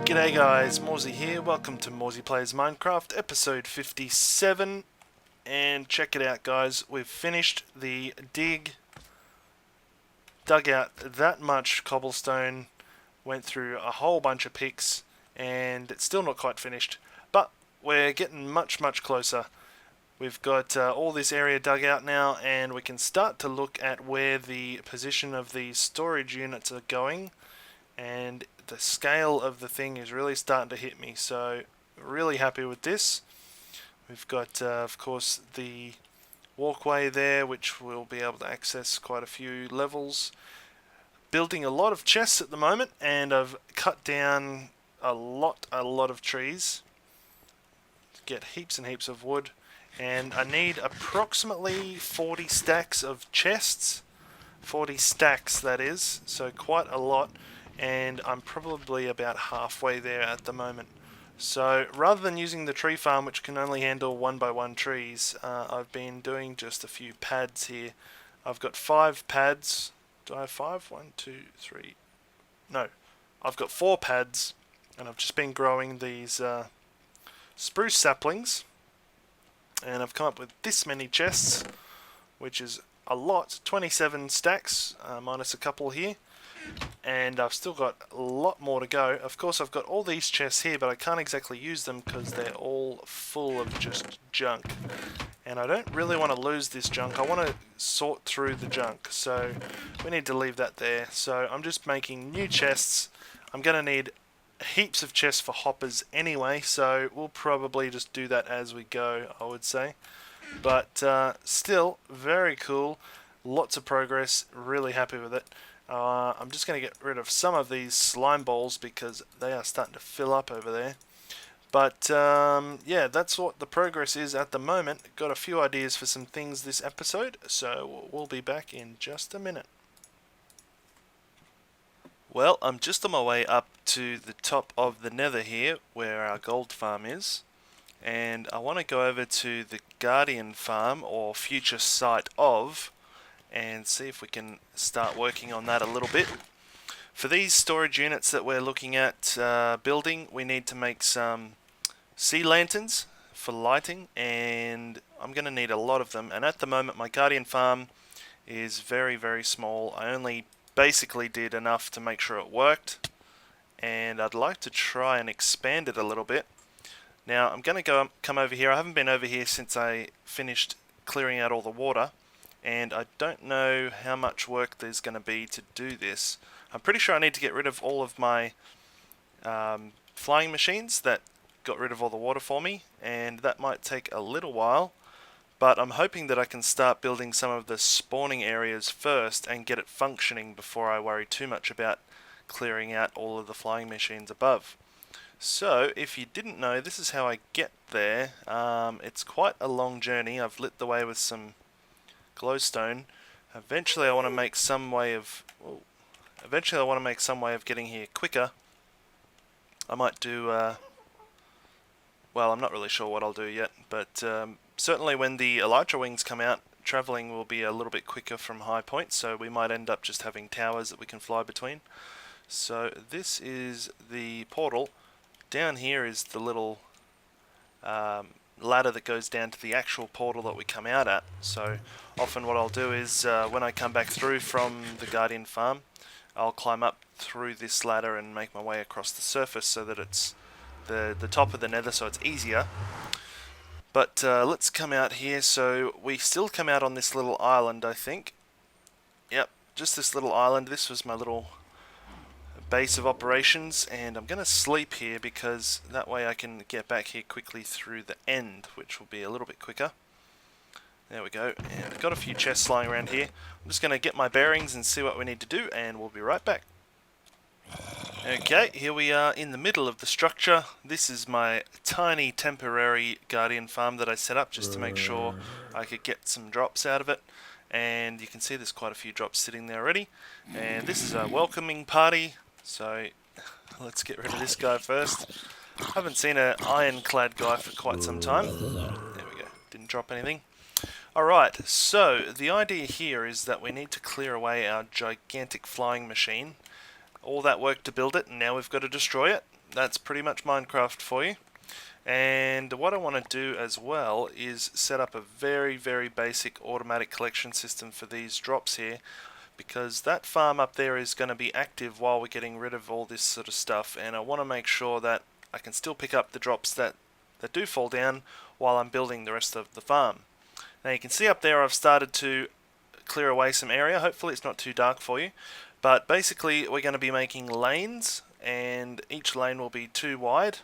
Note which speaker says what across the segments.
Speaker 1: G'day guys, Morezy here. Welcome to Morezy Plays Minecraft, episode 57. And check it out guys, we've finished the dig, dug out that much cobblestone, went through a whole bunch of picks, and it's still not quite finished. But we're getting much closer. We've got all this area dug out now, and we can start to look at where the position of the storage units are going. And the scale of the thing is really starting to hit me, so really happy with this. We've got of course the walkway there, which we'll be able to access quite a few levels. Building a lot of chests at the moment, and I've cut down a lot of trees to get heaps and heaps of wood, and I need approximately 40 stacks of chests. 40 stacks, that is, so quite a lot. And I'm probably about halfway there at the moment. So rather than using the tree farm, which can only handle 1x1 trees, I've been doing just a few pads here. I've got 5 pads. Do I have 5? 1, 2, 3. No, I've got 4 pads, and I've just been growing these spruce saplings, and I've come up with this many chests, which is a lot. 27 stacks minus a couple here. And I've still got a lot more to go. Of course, I've got all these chests here, but I can't exactly use them because they're all full of just junk. And I don't really want to lose this junk. I want to sort through the junk, so we need to leave that there. So I'm just making new chests. I'm going to need heaps of chests for hoppers anyway, so we'll probably just do that as we go, I would say. But still, very cool. Lots of progress. Really happy with it. I'm just going to get rid of some of these slime balls because they are starting to fill up over there. But yeah, that's what the progress is at the moment. Got a few ideas for some things this episode, so we'll be back in just a minute. Well, I'm just on my way up to the top of the nether here, where our gold farm is. And I want to go over to the Guardian farm, or future site of, and see if we can start working on that a little bit. For these storage units that we're looking at building, we need to make some sea lanterns for lighting, and I'm going to need a lot of them. And at the moment my Guardian farm is very small. I only basically did enough to make sure it worked, and I'd like to try and expand it a little bit. Now I'm going to come over here. I haven't been over here since I finished clearing out all the water, and I don't know how much work there's going to be to do this. I'm pretty sure I need to get rid of all of my flying machines that got rid of all the water for me, and that might take a little while, but I'm hoping that I can start building some of the spawning areas first and get it functioning before I worry too much about clearing out all of the flying machines above. So, if you didn't know, this is how I get there. It's quite a long journey. I've lit the way with some glowstone. Eventually I want to make some way of getting here quicker. I might do well, I'm not really sure what I'll do yet, but certainly when the elytra wings come out, travelling will be a little bit quicker from high points, so we might end up just having towers that we can fly between. So this is the portal. Down here is the little ladder that goes down to the actual portal that we come out at. So often what I'll do is when I come back through from the Guardian farm, I'll climb up through this ladder and make my way across the surface so that it's the top of the nether, so it's easier. But let's come out here. So we still come out on this little island, I think. Yep, just this little island. This was my little base of operations, and I'm going to sleep here because that way I can get back here quickly through the end, which will be a little bit quicker. There we go, and I've got a few chests lying around here. I'm just going to get my bearings and see what we need to do, and we'll be right back. Okay, here we are in the middle of the structure. This is my tiny temporary Guardian farm that I set up just to make sure I could get some drops out of it. And you can see there's quite a few drops sitting there already. And this is a welcoming party. So let's get rid of this guy first. I haven't seen an ironclad guy for quite some time. There we go. Didn't drop anything. Alright, so the idea here is that we need to clear away our gigantic flying machine. All that work to build it, and now we've got to destroy it. That's pretty much Minecraft for you. And what I want to do as well is set up a very, very basic automatic collection system for these drops here, because that farm up there is going to be active while we're getting rid of all this sort of stuff, and I want to make sure that I can still pick up the drops that do fall down while I'm building the rest of the farm. Now you can see up there I've started to clear away some area. Hopefully it's not too dark for you, but basically we're going to be making lanes, and each lane will be 2 wide,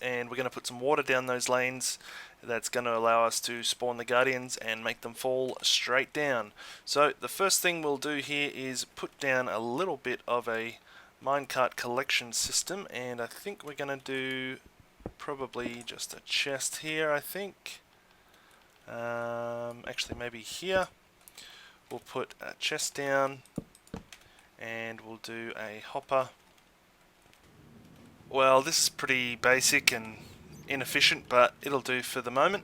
Speaker 1: and we're going to put some water down those lanes. That's going to allow us to spawn the guardians and make them fall straight down. So the first thing we'll do here is put down a little bit of a minecart collection system, and I think we're going to do probably just a chest here, I think. Actually maybe here. We'll put a chest down, and we'll do a hopper. Well, this is pretty basic and inefficient, but it'll do for the moment.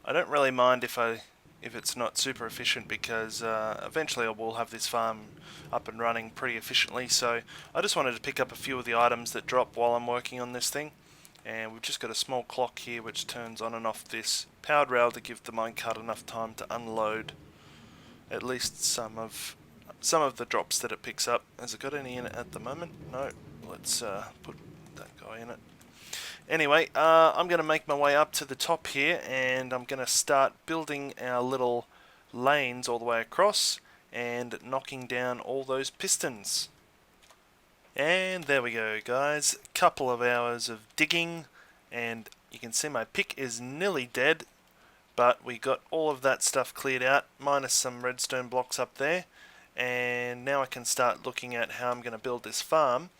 Speaker 1: I don't really mind if it's not super efficient, because eventually I will have this farm up and running pretty efficiently. So I just wanted to pick up a few of the items that drop while I'm working on this thing. And we've just got a small clock here which turns on and off this powered rail to give the minecart enough time to unload at least some of the drops that it picks up. Has it got any in it at the moment? No. Let's put that guy in it. Anyway, I'm going to make my way up to the top here, and I'm going to start building our little lanes all the way across and knocking down all those pistons. And there we go, guys. Couple of hours of digging, and you can see my pick is nearly dead, but we got all of that stuff cleared out, minus some redstone blocks up there. And now I can start looking at how I'm going to build this farm.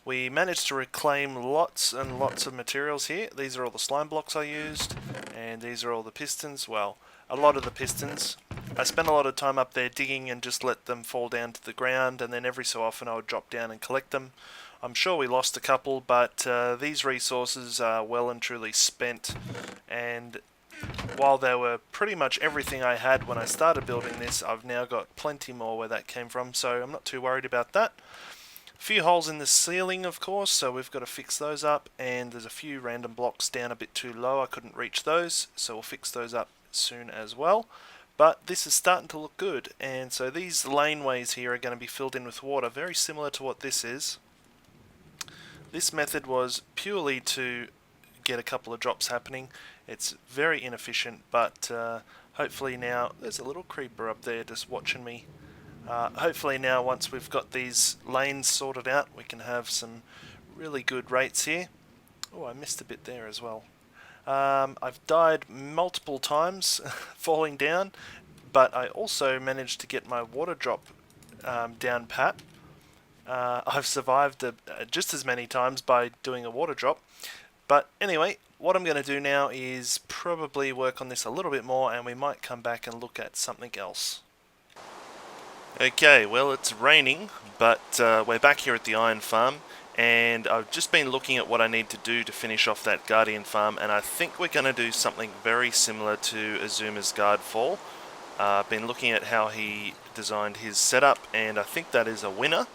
Speaker 1: We managed to reclaim lots and lots of materials here. These are all the slime blocks I used, and these are all the pistons. Well, a lot of the pistons. I spent a lot of time up there digging and just let them fall down to the ground, and then every so often I would drop down and collect them. I'm sure we lost a couple, but these resources are well and truly spent, and while they were pretty much everything I had when I started building this, I've now got plenty more where that came from, so I'm not too worried about that. A few holes in the ceiling, of course, so we've got to fix those up, and there's a few random blocks down a bit too low. I couldn't reach those, so we'll fix those up soon as well. But this is starting to look good, and so these laneways here are going to be filled in with water, very similar to what this is. This method was purely to get a couple of drops happening. It's very inefficient, but hopefully now, there's a little creeper up there just watching me. Hopefully now, once we've got these lanes sorted out, we can have some really good rates here. Oh, I missed a bit there as well. I've died multiple times falling down, but I also managed to get my water drop down pat. I've survived just as many times by doing a water drop. But anyway, what I'm going to do now is probably work on this a little bit more, and we might come back and look at something else. Okay, well, it's raining, but we're back here at the iron farm, and I've just been looking at what I need to do to finish off that guardian farm, and I think we're going to do something very similar to Azuma's guard fall. I've been looking at how he designed his setup, and I think that is a winner.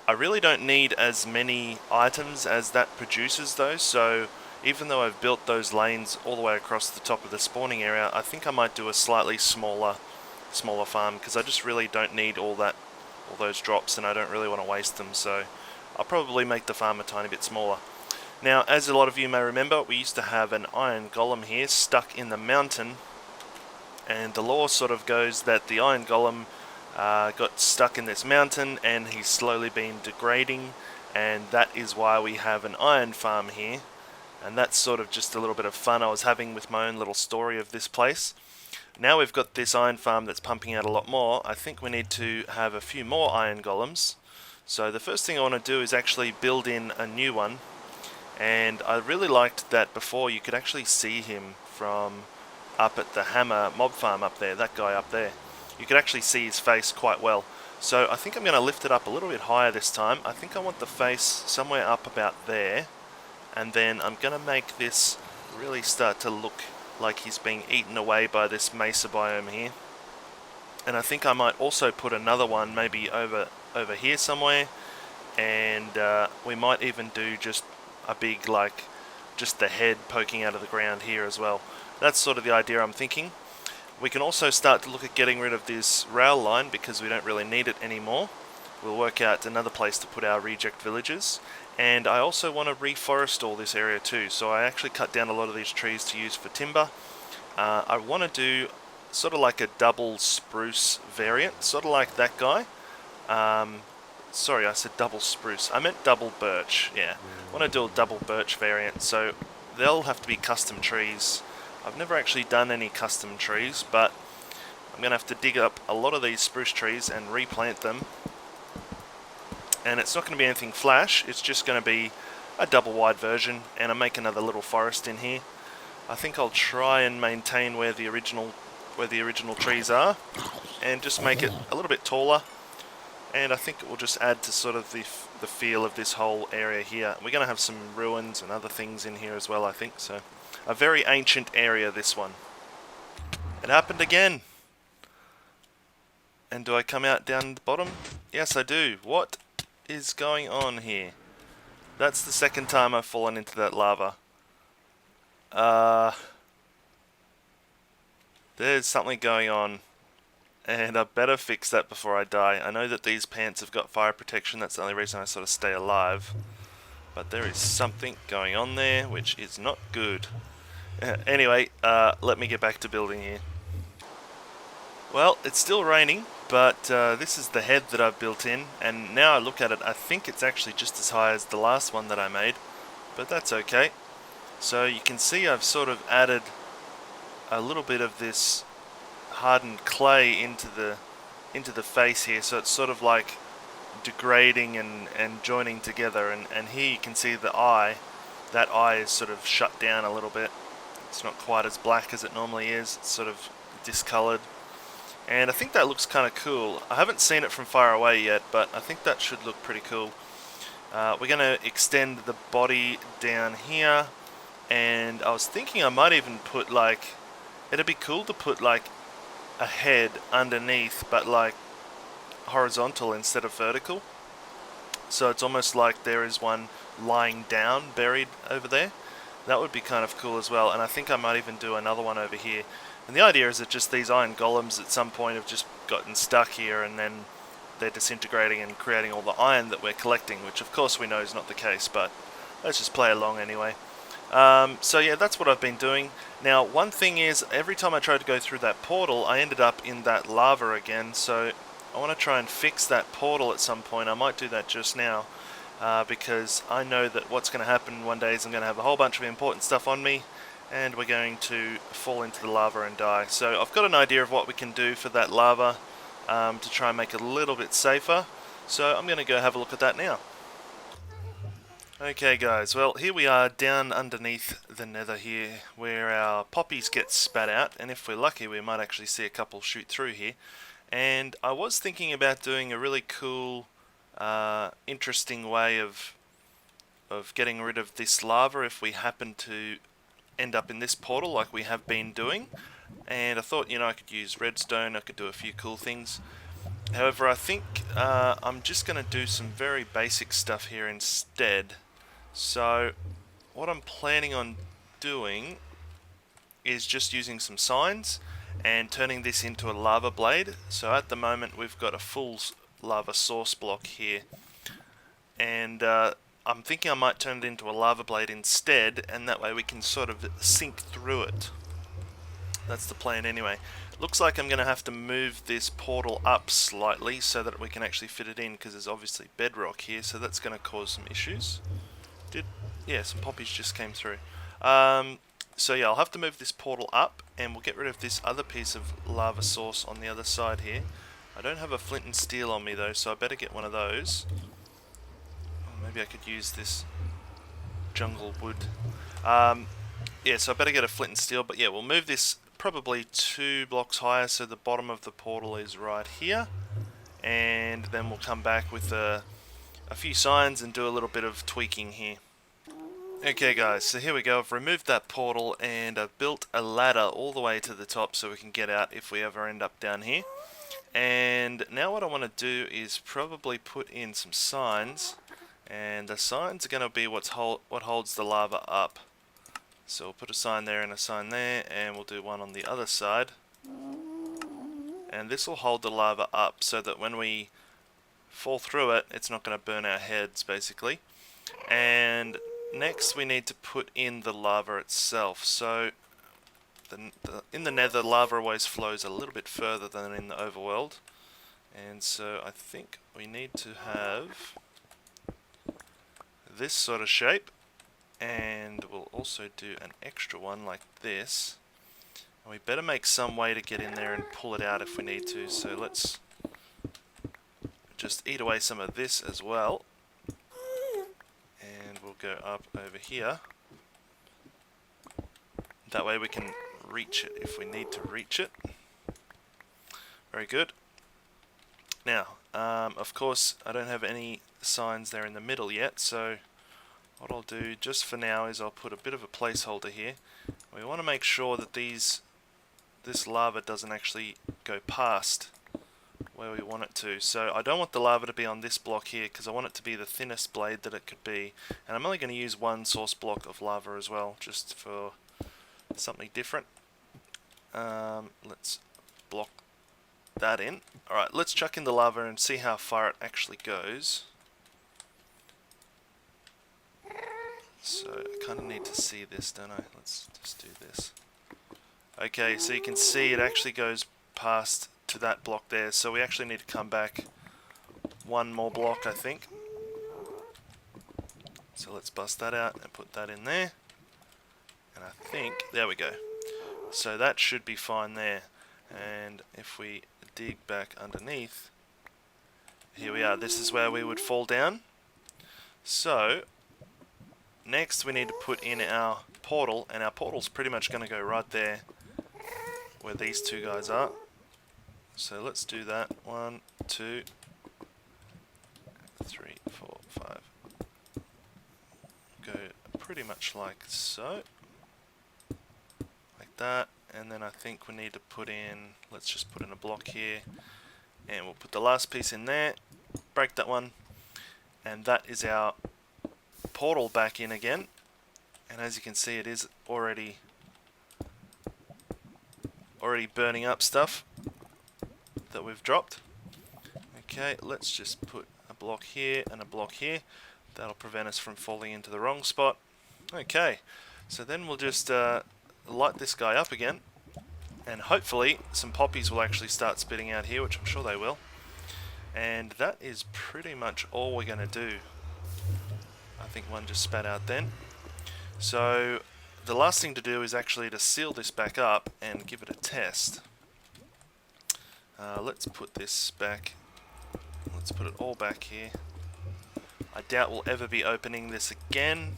Speaker 1: I really don't need as many items as that produces though, so even though I've built those lanes all the way across the top of the spawning area, I think I might do a slightly smaller farm, because I just really don't need all those drops, and I don't really want to waste them, so I'll probably make the farm a tiny bit smaller. Now, as a lot of you may remember, we used to have an iron golem here stuck in the mountain, and the lore sort of goes that the iron golem got stuck in this mountain and he's slowly been degrading, and that is why we have an iron farm here. And that's sort of just a little bit of fun I was having with my own little story of this place. Now we've got this iron farm that's pumping out a lot more, I think we need to have a few more iron golems. So the first thing I want to do is actually build in a new one, and I really liked that before you could actually see him from up at the hammer mob farm up there, that guy up there. You could actually see his face quite well. So I think I'm going to lift it up a little bit higher this time. I think I want the face somewhere up about there, and then I'm going to make this really start to look like he's being eaten away by this mesa biome here. And I think I might also put another one maybe over here somewhere, and we might even do just a big, like, just the head poking out of the ground here as well. That's sort of the idea I'm thinking. We can also start to look at getting rid of this rail line because we don't really need it anymore. We'll work out another place to put our reject villages. And I also want to reforest all this area too, so I actually cut down a lot of these trees to use for timber. I want to do sort of like a double spruce variant, sort of like that guy. Sorry, I said double spruce. I meant double birch, yeah. I want to do a double birch variant, so they'll have to be custom trees. I've never actually done any custom trees, but I'm going to have to dig up a lot of these spruce trees and replant them. And it's not going to be anything flash, it's just going to be a double wide version, and I make another little forest in here. I think I'll try and maintain where the original trees are, and just make it a little bit taller. And I think it will just add to sort of the feel of this whole area here. We're going to have some ruins and other things in here as well, I think. So, a very ancient area, this one. It happened again. And do I come out down the bottom? Yes, I do. What is going on here? That's the second time I've fallen into that lava. There's something going on. And I better fix that before I die. I know that these pants have got fire protection, that's the only reason I sort of stay alive. But there is something going on there which is not good. Anyway, let me get back to building here. Well, it's still raining, but this is the head that I've built in, and now I look at it, I think it's actually just as high as the last one that I made, but that's okay. So you can see I've sort of added a little bit of this hardened clay into the face here, so it's sort of like degrading and joining together, and here you can see the eye. That eye is sort of shut down a little bit. It's not quite as black as it normally is, it's sort of discolored, and I think that looks kind of cool. I haven't seen it from far away yet, but I think that should look pretty cool. We're going to extend the body down here, and I was thinking I might even put, like, it'd be cool to put like a head underneath, but like horizontal instead of vertical, so it's almost like there is one lying down buried over there. That would be kind of cool as well, and I think I might even do another one over here. And the idea is that just these iron golems at some point have just gotten stuck here, and then they're disintegrating and creating all the iron that we're collecting, which of course we know is not the case, but let's just play along anyway. So yeah, that's what I've been doing. Now, one thing is, every time I tried to go through that portal, I ended up in that lava again, so I want to try and fix that portal at some point. I might do that just now, because I know that what's going to happen one day is I'm going to have a whole bunch of important stuff on me, and we're going to fall into the lava and die. So I've got an idea of what we can do for that lava, to try and make it a little bit safer, so I'm going to go have a look at that now. Okay guys, well here we are down underneath the nether here, where our poppies get spat out, and if we're lucky we might actually see a couple shoot through here. And I was thinking about doing a really cool, interesting way of getting rid of this lava if we happen to end up in this portal like we have been doing. And I thought, you know, I could use redstone, I could do a few cool things. However, I think I'm just going to do some very basic stuff here instead. So what I'm planning on doing is just using some signs and turning this into a lava blade. So at the moment we've got a full lava source block here, and I'm thinking I might turn it into a lava blade instead, and that way we can sort of sink through it. That's the plan anyway. Looks like I'm going to have to move this portal up slightly so that we can actually fit it in, because there's obviously bedrock here, so that's going to cause some issues. Yeah, some poppies just came through. So yeah, I'll have to move this portal up, and we'll get rid of this other piece of lava source on the other side here. I don't have a flint and steel on me though, so I better get one of those. Or maybe I could use this jungle wood. Yeah, so I better get a flint and steel, but yeah, we'll move this probably 2 blocks higher so the bottom of the portal is right here. And then we'll come back with a few signs and do a little bit of tweaking here. Okay guys, so here we go. I've removed that portal and I've built a ladder all the way to the top so we can get out if we ever end up down here. And now what I want to do is probably put in some signs, and the signs are going to be what holds the lava up. So we'll put a sign there and a sign there, and we'll do one on the other side. And this will hold the lava up so that when we fall through it, it's not going to burn our heads basically. And next we need to put in the lava itself. So in the nether, lava always flows a little bit further than in the overworld. And so I think we need to have this sort of shape. And we'll also do an extra one like this. And we better make some way to get in there and pull it out if we need to. So let's just eat away some of this as well. And we'll go up over here. That way we can reach it if we need to reach it. Very good. Now, of course, I don't have any signs there in the middle yet, so what I'll do just for now is I'll put a bit of a placeholder here. We want to make sure that this lava doesn't actually go past where we want it to. So I don't want the lava to be on this block here because I want it to be the thinnest blade that it could be. And I'm only going to use one source block of lava as well, just for something different. Let's block that in. Alright, let's chuck in the lava and see how far it actually goes. So I kind of need to see this, don't I? Let's just do this. Okay, so you can see it actually goes past to that block there, so we actually need to come back one more block, I think. So let's bust that out and put that in there. And I think, there we go. So that should be fine there. And if we dig back underneath, here we are. This is where we would fall down. So next we need to put in our portal, and our portal's pretty much going to go right there where these two guys are. So let's do that. 1, 2, 3, 4, 5. Go pretty much like so. Like that. And then I think we need to put in, let's just put in a block here. And we'll put the last piece in there. Break that one. And that is our portal back in again. And as you can see, it is already burning up stuff that we've dropped. Okay, let's just put a block here and a block here. That'll prevent us from falling into the wrong spot. Okay, so then we'll just light this guy up again, and hopefully some poppies will actually start spitting out here, which I'm sure they will. And that is pretty much all we're going to do. I think one just spat out then. So the last thing to do is actually to seal this back up and give it a test. Let's put this back. Let's put it all back here. I doubt we'll ever be opening this again.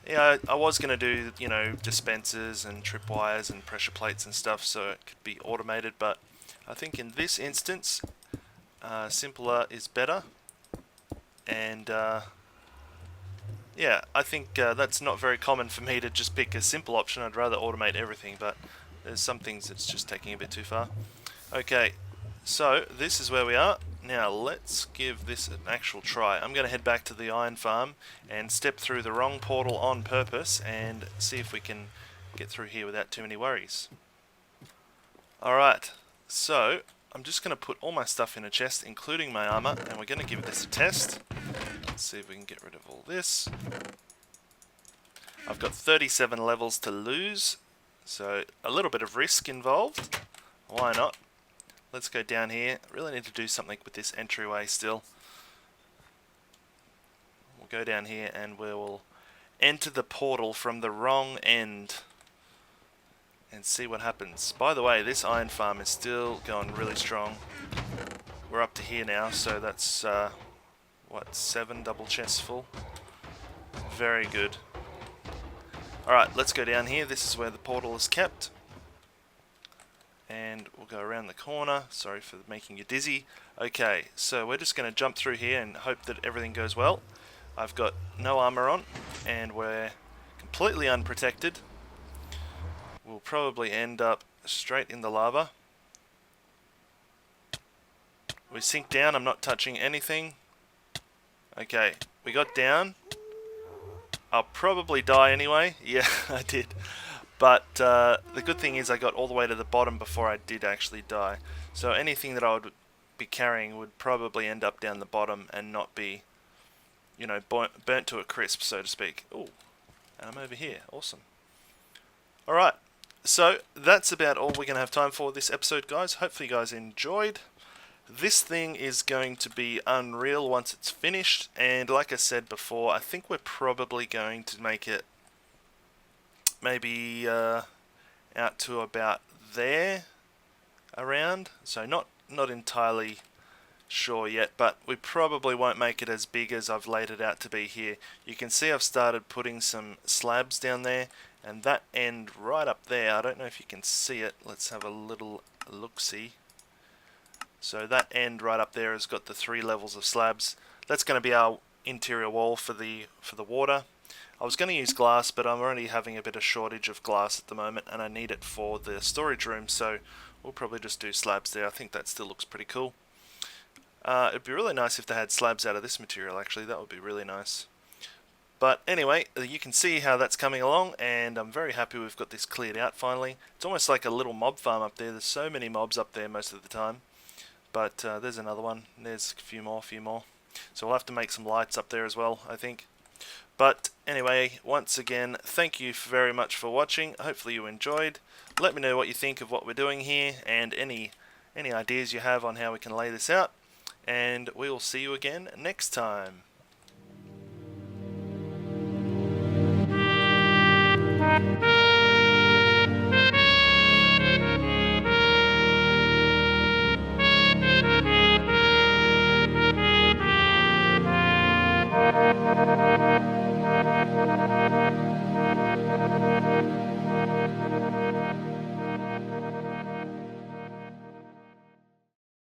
Speaker 1: Yeah, I was going to do, you know, dispensers and tripwires and pressure plates and stuff so it could be automated, but I think in this instance, simpler is better. And yeah, I think that's not very common for me to just pick a simple option. I'd rather automate everything, but there's some things that's just taking a bit too far. Okay, so this is where we are. Now let's give this an actual try. I'm going to head back to the iron farm and step through the wrong portal on purpose and see if we can get through here without too many worries. Alright, so I'm just going to put all my stuff in a chest, including my armor, and we're going to give this a test. Let's see if we can get rid of all this. I've got 37 levels to lose, so a little bit of risk involved. Why not? Let's go down here. I really need to do something with this entryway still. We'll go down here and we'll enter the portal from the wrong end and see what happens. By the way, this iron farm is still going really strong. We're up to here now, so that's what, 7 double chests full. Very good. Alright, let's go down here. This is where the portal is kept. And we'll go around the corner. Sorry for making you dizzy. Okay, so we're just going to jump through here and hope that everything goes well. I've got no armor on, and we're completely unprotected. We'll probably end up straight in the lava. We sink down, I'm not touching anything. Okay, we got down. I'll probably die anyway. Yeah, I did. But the good thing is I got all the way to the bottom before I did actually die. So anything that I would be carrying would probably end up down the bottom and not be, you know, burnt to a crisp, so to speak. Oh, and I'm over here. Awesome. Alright, so that's about all we're going to have time for this episode, guys. Hopefully you guys enjoyed. This thing is going to be unreal once it's finished, and like I said before, I think we're probably going to make it maybe out to about there around. So not entirely sure yet, but we probably won't make it as big as I've laid it out to be here. You can see I've started putting some slabs down there, and that end right up there, I don't know if you can see it. Let's have a little look-see. So that end right up there has got the 3 levels of slabs. That's going to be our interior wall for the water. I was going to use glass, but I'm already having a bit of shortage of glass at the moment, and I need it for the storage room, so we'll probably just do slabs there. I think that still looks pretty cool. It'd be really nice if they had slabs out of this material, actually. That would be really nice. But anyway, you can see how that's coming along, and I'm very happy we've got this cleared out finally. It's almost like a little mob farm up there. There's so many mobs up there most of the time. But there's another one. There's a few more. So we'll have to make some lights up there as well, I think. But anyway, once again, thank you very much for watching. Hopefully you enjoyed. Let me know what you think of what we're doing here, and any ideas you have on how we can lay this out. And we will see you again next time.